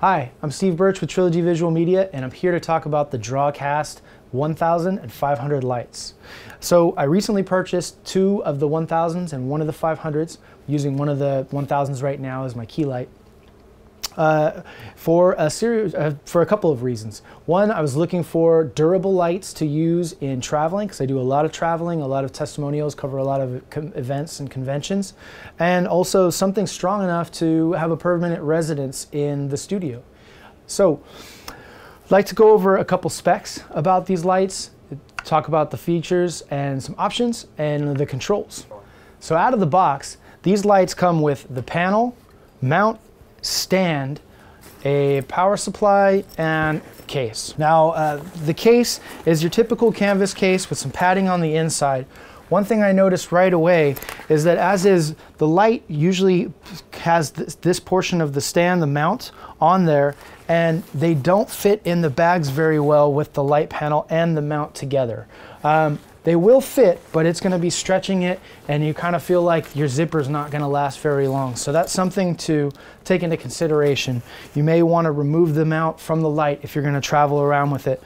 Hi, I'm Steve Birch with Trilogy Visual Media, and I'm here to talk about the Dracast 1000 and 500 lights. So I recently purchased two of the 1000s and one of the 500s, using one of the 1000s right now as my key light. For a couple of reasons. One, I was looking for durable lights to use in traveling, because I do a lot of traveling, a lot of testimonials, cover a lot of events and conventions, and also something strong enough to have a permanent residence in the studio. So I'd like to go over a couple specs about these lights, talk about the features and some options and the controls. So out of the box, these lights come with the panel, mount, stand, a power supply, and case. Now the case is your typical canvas case with some padding on the inside. One thing I noticed right away is that as is, the light usually has this portion of the stand, the mount, on there, and they don't fit in the bags very well with the light panel and the mount together. They will fit, but it's going to be stretching it, and you kind of feel like your zipper's not going to last very long. So that's something to take into consideration. You may want to remove the mount from the light if you're going to travel around with it.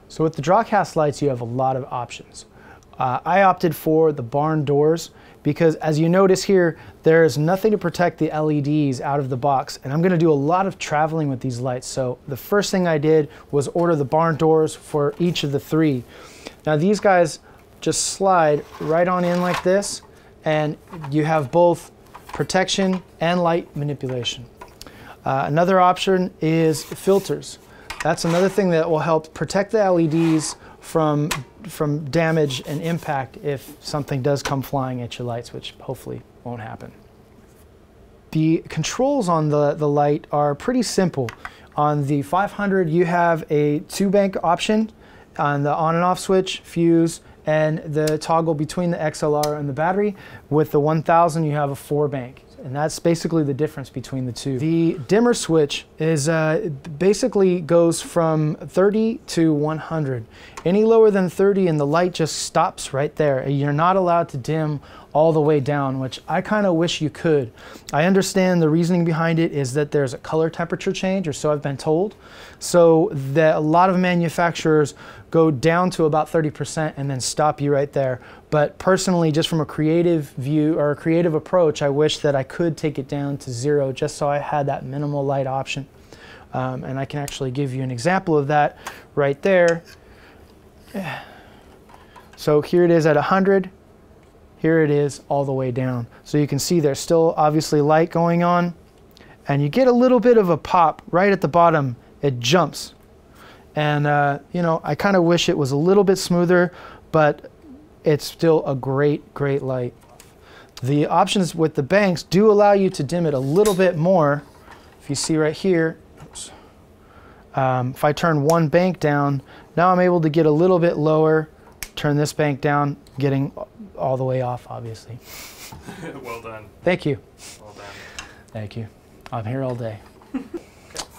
So with the Dracast lights, you have a lot of options. I opted for the barn doors because, as you notice here, there's nothing to protect the LEDs out of the box, and I'm going to do a lot of traveling with these lights. So the first thing I did was order the barn doors for each of the three. Now these guys just slide right on in like this, and you have both protection and light manipulation. Another option is filters. That's another thing that will help protect the LEDs from damage and impact if something does come flying at your lights, which hopefully won't happen. The controls on the light are pretty simple. On the 500, you have a 2-bank option on the on and off switch, fuse, and the toggle between the XLR and the battery. With the 1000, you have a 4-bank. And that's basically the difference between the two. The dimmer switch is basically goes from 30 to 100. Any lower than 30 and the light just stops right there. You're not allowed to dim all the way down, which I kind of wish you could. I understand the reasoning behind it is that there's a color temperature change, or so I've been told. So that a lot of manufacturers go down to about 30% and then stop you right there. But personally, just from a creative view or a creative approach, I wish that I could take it down to 0 just so I had that minimal light option. And I can actually give you an example of that right there. So here it is at 100. Here it is all the way down. So you can see there's still obviously light going on, and you get a little bit of a pop right at the bottom. It jumps. And you know, I kind of wish it was a little bit smoother, but it's still a great light. The options with the banks do allow you to dim it a little bit more. If you see right here, oops. If I turn one bank down, now I'm able to get a little bit lower, turn this bank down, getting all the way off, obviously. Well done. Thank you. Well done. Thank you. I'm here all day.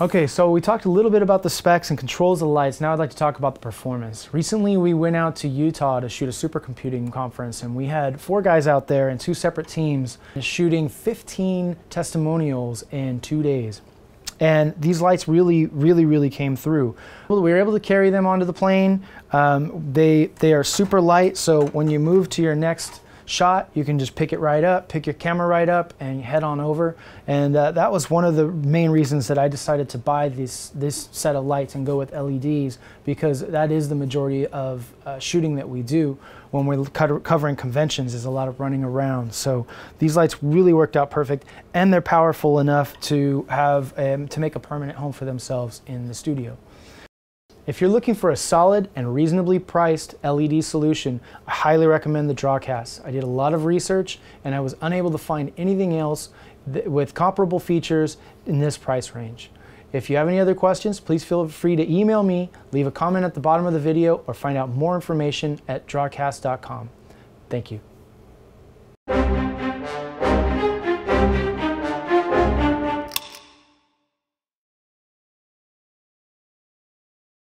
Okay, so we talked a little bit about the specs and controls of the lights. Now I'd like to talk about the performance. Recently, we went out to Utah to shoot a supercomputing conference, and we had 4 guys out there in 2 separate teams shooting 15 testimonials in 2 days. And these lights really came through. We were able to carry them onto the plane. They are super light, so when you move to your next shot, you can just pick it right up, pick your camera right up, and head on over. And that was one of the main reasons that I decided to buy this set of lights and go with LEDs, because that is the majority of shooting that we do when we're covering conventions, is a lot of running around. So these lights really worked out perfect, and they're powerful enough to have to make a permanent home for themselves in the studio. If you're looking for a solid and reasonably priced LED solution, I highly recommend the Dracast. I did a lot of research, and I was unable to find anything else with comparable features in this price range. If you have any other questions, please feel free to email me, leave a comment at the bottom of the video, or find out more information at Dracast.com. Thank you.